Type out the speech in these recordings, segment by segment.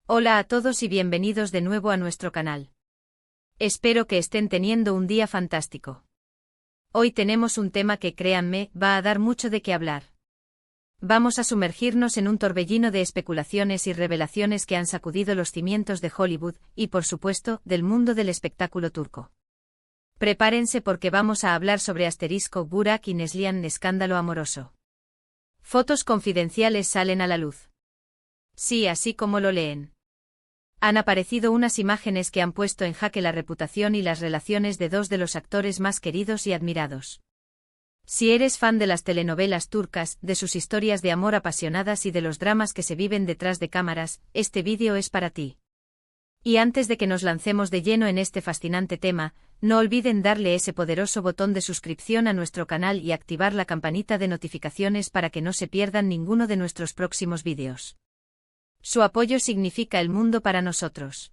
Hola a todos y bienvenidos de nuevo a nuestro canal. Espero que estén teniendo un día fantástico. Hoy tenemos un tema que, créanme, va a dar mucho de qué hablar. Vamos a sumergirnos en un torbellino de especulaciones y revelaciones que han sacudido los cimientos de Hollywood y, por supuesto, del mundo del espectáculo turco. Prepárense porque vamos a hablar sobre Burak y Neslihan escándalo amoroso. Fotos confidenciales salen a la luz. Sí, así como lo leen. Han aparecido unas imágenes que han puesto en jaque la reputación y las relaciones de dos de los actores más queridos y admirados. Si eres fan de las telenovelas turcas, de sus historias de amor apasionadas y de los dramas que se viven detrás de cámaras, este vídeo es para ti. Y antes de que nos lancemos de lleno en este fascinante tema, no olviden darle ese poderoso botón de suscripción a nuestro canal y activar la campanita de notificaciones para que no se pierdan ninguno de nuestros próximos vídeos. Su apoyo significa el mundo para nosotros.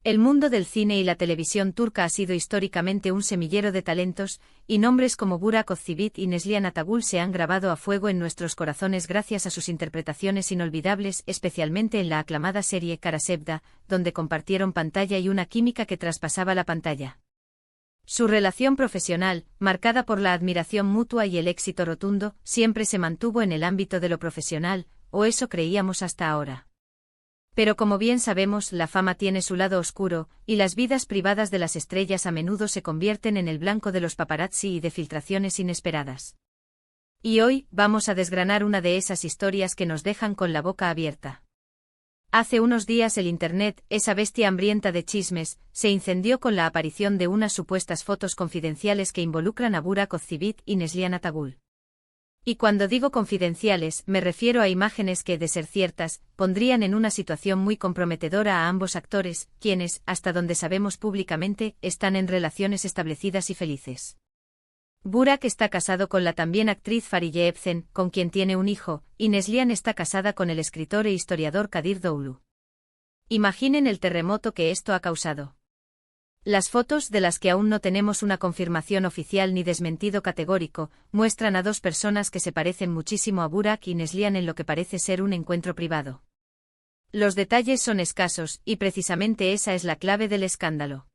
El mundo del cine y la televisión turca ha sido históricamente un semillero de talentos, y nombres como Burak Özçivit y Neslihan Atagül se han grabado a fuego en nuestros corazones gracias a sus interpretaciones inolvidables, especialmente en la aclamada serie Kara Sevda, donde compartieron pantalla y una química que traspasaba la pantalla. Su relación profesional, marcada por la admiración mutua y el éxito rotundo, siempre se mantuvo en el ámbito de lo profesional, o eso creíamos hasta ahora. Pero como bien sabemos, la fama tiene su lado oscuro, y las vidas privadas de las estrellas a menudo se convierten en el blanco de los paparazzi y de filtraciones inesperadas. Y hoy, vamos a desgranar una de esas historias que nos dejan con la boca abierta. Hace unos días el Internet, esa bestia hambrienta de chismes, se incendió con la aparición de unas supuestas fotos confidenciales que involucran a Burak Özçivit y Neslihan Atagül. Y cuando digo confidenciales, me refiero a imágenes que, de ser ciertas, pondrían en una situación muy comprometedora a ambos actores, quienes, hasta donde sabemos públicamente, están en relaciones establecidas y felices. Burak está casado con la también actriz Fariye Evcen, con quien tiene un hijo, y Neslihan está casada con el escritor e historiador Kadir Doğulu. Imaginen el terremoto que esto ha causado. Las fotos, de las que aún no tenemos una confirmación oficial ni desmentido categórico, muestran a dos personas que se parecen muchísimo a Burak y Neslihan en lo que parece ser un encuentro privado. Los detalles son escasos, y precisamente esa es la clave del escándalo.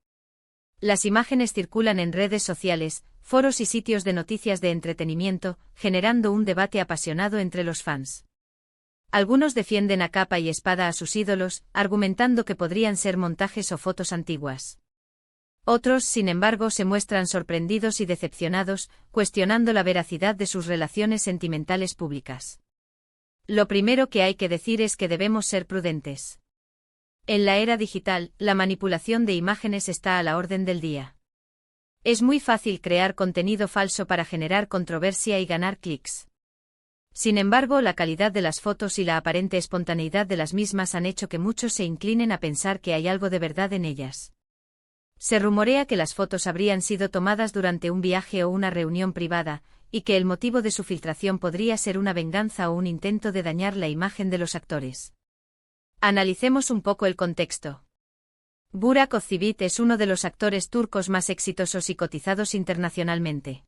Las imágenes circulan en redes sociales, foros y sitios de noticias de entretenimiento, generando un debate apasionado entre los fans. Algunos defienden a capa y espada a sus ídolos, argumentando que podrían ser montajes o fotos antiguas. Otros, sin embargo, se muestran sorprendidos y decepcionados, cuestionando la veracidad de sus relaciones sentimentales públicas. Lo primero que hay que decir es que debemos ser prudentes. En la era digital, la manipulación de imágenes está a la orden del día. Es muy fácil crear contenido falso para generar controversia y ganar clics. Sin embargo, la calidad de las fotos y la aparente espontaneidad de las mismas han hecho que muchos se inclinen a pensar que hay algo de verdad en ellas. Se rumorea que las fotos habrían sido tomadas durante un viaje o una reunión privada, y que el motivo de su filtración podría ser una venganza o un intento de dañar la imagen de los actores. Analicemos un poco el contexto. Burak Özçivit es uno de los actores turcos más exitosos y cotizados internacionalmente.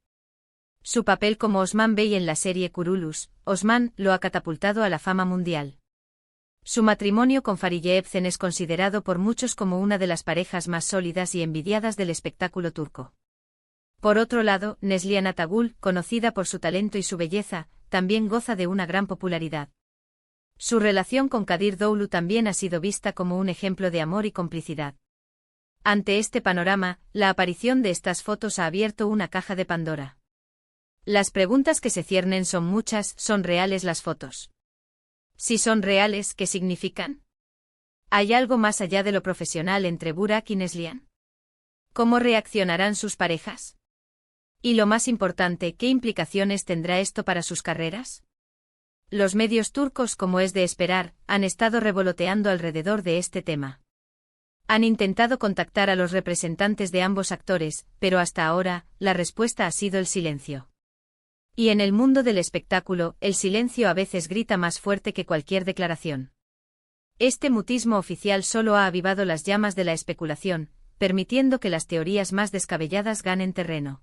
Su papel como Osman Bey en la serie Kurulus, Osman, lo ha catapultado a la fama mundial. Su matrimonio con Fariye Evcen es considerado por muchos como una de las parejas más sólidas y envidiadas del espectáculo turco. Por otro lado, Neslihan Atagül, conocida por su talento y su belleza, también goza de una gran popularidad. Su relación con Kadir Doğulu también ha sido vista como un ejemplo de amor y complicidad. Ante este panorama, la aparición de estas fotos ha abierto una caja de Pandora. Las preguntas que se ciernen son muchas. ¿Son reales las fotos? Si son reales, ¿qué significan? ¿Hay algo más allá de lo profesional entre Burak y Neslihan? ¿Cómo reaccionarán sus parejas? Y lo más importante, ¿qué implicaciones tendrá esto para sus carreras? Los medios turcos, como es de esperar, han estado revoloteando alrededor de este tema. Han intentado contactar a los representantes de ambos actores, pero hasta ahora, la respuesta ha sido el silencio. Y en el mundo del espectáculo, el silencio a veces grita más fuerte que cualquier declaración. Este mutismo oficial solo ha avivado las llamas de la especulación, permitiendo que las teorías más descabelladas ganen terreno.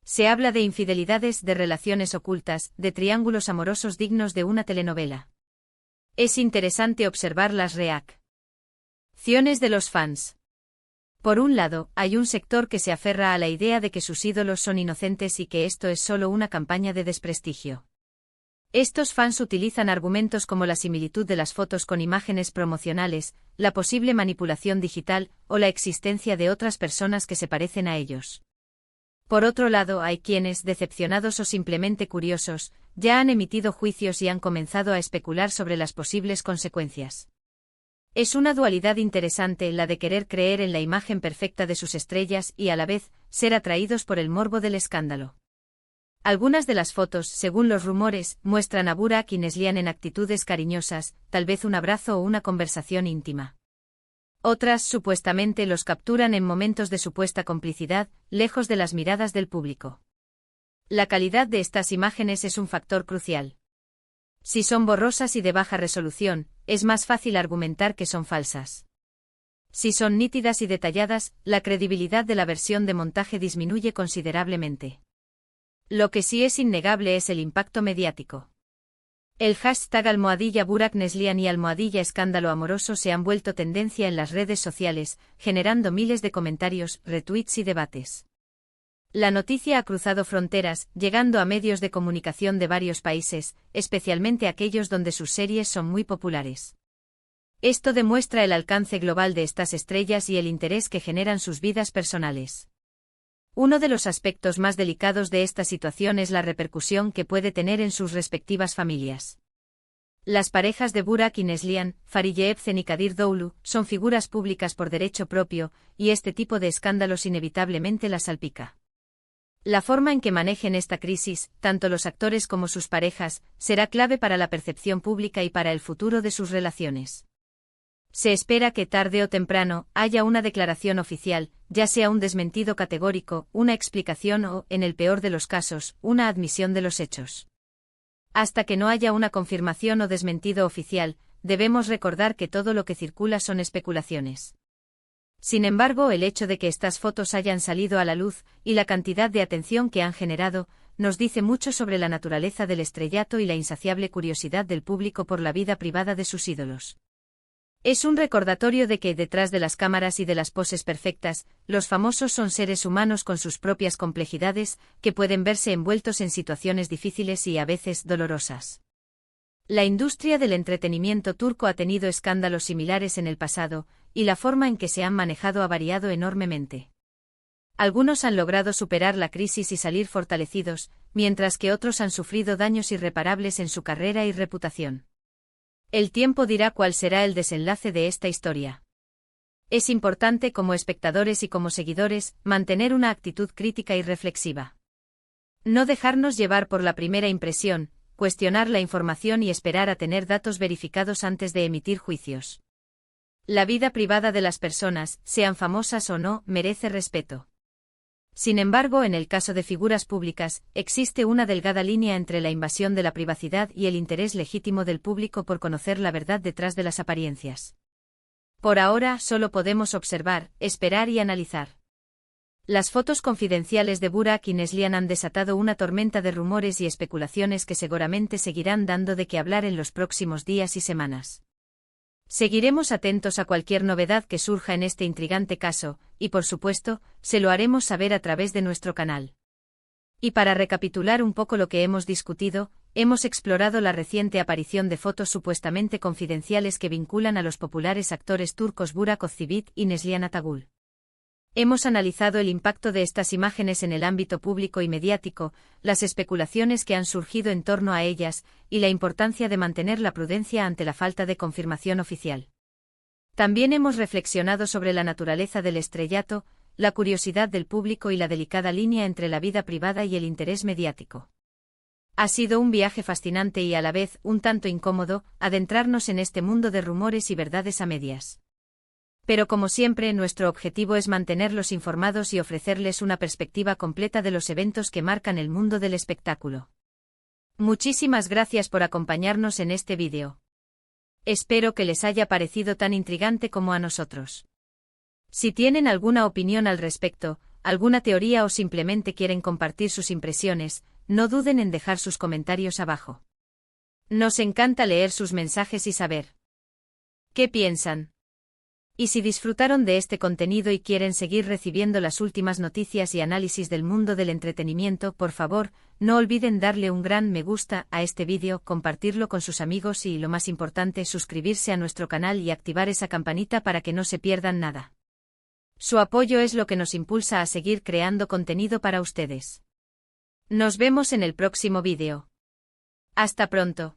Se habla de infidelidades, de relaciones ocultas, de triángulos amorosos dignos de una telenovela. Es interesante observar las reacciones de los fans. Por un lado, hay un sector que se aferra a la idea de que sus ídolos son inocentes y que esto es solo una campaña de desprestigio. Estos fans utilizan argumentos como la similitud de las fotos con imágenes promocionales, la posible manipulación digital o la existencia de otras personas que se parecen a ellos. Por otro lado, hay quienes, decepcionados o simplemente curiosos, ya han emitido juicios y han comenzado a especular sobre las posibles consecuencias. Es una dualidad interesante la de querer creer en la imagen perfecta de sus estrellas y a la vez, ser atraídos por el morbo del escándalo. Algunas de las fotos, según los rumores, muestran a Burak y Neslihan en actitudes cariñosas, tal vez un abrazo o una conversación íntima. Otras, supuestamente, los capturan en momentos de supuesta complicidad, lejos de las miradas del público. La calidad de estas imágenes es un factor crucial. Si son borrosas y de baja resolución, es más fácil argumentar que son falsas. Si son nítidas y detalladas, la credibilidad de la versión de montaje disminuye considerablemente. Lo que sí es innegable es el impacto mediático. El hashtag #Burak Neslihan y #escándalo amoroso se han vuelto tendencia en las redes sociales, generando miles de comentarios, retweets y debates. La noticia ha cruzado fronteras, llegando a medios de comunicación de varios países, especialmente aquellos donde sus series son muy populares. Esto demuestra el alcance global de estas estrellas y el interés que generan sus vidas personales. Uno de los aspectos más delicados de esta situación es la repercusión que puede tener en sus respectivas familias. Las parejas de Burak y Neslihan, Fariye Evcen y Kadir Doğulu, son figuras públicas por derecho propio, y este tipo de escándalos inevitablemente las salpica. La forma en que manejen esta crisis, tanto los actores como sus parejas, será clave para la percepción pública y para el futuro de sus relaciones. Se espera que tarde o temprano haya una declaración oficial, ya sea un desmentido categórico, una explicación o, en el peor de los casos, una admisión de los hechos. Hasta que no haya una confirmación o desmentido oficial, debemos recordar que todo lo que circula son especulaciones. Sin embargo, el hecho de que estas fotos hayan salido a la luz, y la cantidad de atención que han generado, nos dice mucho sobre la naturaleza del estrellato y la insaciable curiosidad del público por la vida privada de sus ídolos. Es un recordatorio de que, detrás de las cámaras y de las poses perfectas, los famosos son seres humanos con sus propias complejidades, que pueden verse envueltos en situaciones difíciles y a veces dolorosas. La industria del entretenimiento turco ha tenido escándalos similares en el pasado, y la forma en que se han manejado ha variado enormemente. Algunos han logrado superar la crisis y salir fortalecidos, mientras que otros han sufrido daños irreparables en su carrera y reputación. El tiempo dirá cuál será el desenlace de esta historia. Es importante, como espectadores y como seguidores, mantener una actitud crítica y reflexiva. No dejarnos llevar por la primera impresión, cuestionar la información y esperar a tener datos verificados antes de emitir juicios. La vida privada de las personas, sean famosas o no, merece respeto. Sin embargo, en el caso de figuras públicas, existe una delgada línea entre la invasión de la privacidad y el interés legítimo del público por conocer la verdad detrás de las apariencias. Por ahora, solo podemos observar, esperar y analizar. Las fotos confidenciales de Burak y Neslihan han desatado una tormenta de rumores y especulaciones que seguramente seguirán dando de qué hablar en los próximos días y semanas. Seguiremos atentos a cualquier novedad que surja en este intrigante caso, y por supuesto, se lo haremos saber a través de nuestro canal. Y para recapitular un poco lo que hemos discutido, hemos explorado la reciente aparición de fotos supuestamente confidenciales que vinculan a los populares actores turcos Burak Özçivit y Neslihan Atagül. Hemos analizado el impacto de estas imágenes en el ámbito público y mediático, las especulaciones que han surgido en torno a ellas, y la importancia de mantener la prudencia ante la falta de confirmación oficial. También hemos reflexionado sobre la naturaleza del estrellato, la curiosidad del público y la delicada línea entre la vida privada y el interés mediático. Ha sido un viaje fascinante y a la vez un tanto incómodo, adentrarnos en este mundo de rumores y verdades a medias. Pero como siempre, nuestro objetivo es mantenerlos informados y ofrecerles una perspectiva completa de los eventos que marcan el mundo del espectáculo. Muchísimas gracias por acompañarnos en este vídeo. Espero que les haya parecido tan intrigante como a nosotros. Si tienen alguna opinión al respecto, alguna teoría o simplemente quieren compartir sus impresiones, no duden en dejar sus comentarios abajo. Nos encanta leer sus mensajes y saber qué piensan. Y si disfrutaron de este contenido y quieren seguir recibiendo las últimas noticias y análisis del mundo del entretenimiento, por favor, no olviden darle un gran me gusta a este vídeo, compartirlo con sus amigos y, lo más importante, suscribirse a nuestro canal y activar esa campanita para que no se pierdan nada. Su apoyo es lo que nos impulsa a seguir creando contenido para ustedes. Nos vemos en el próximo vídeo. Hasta pronto.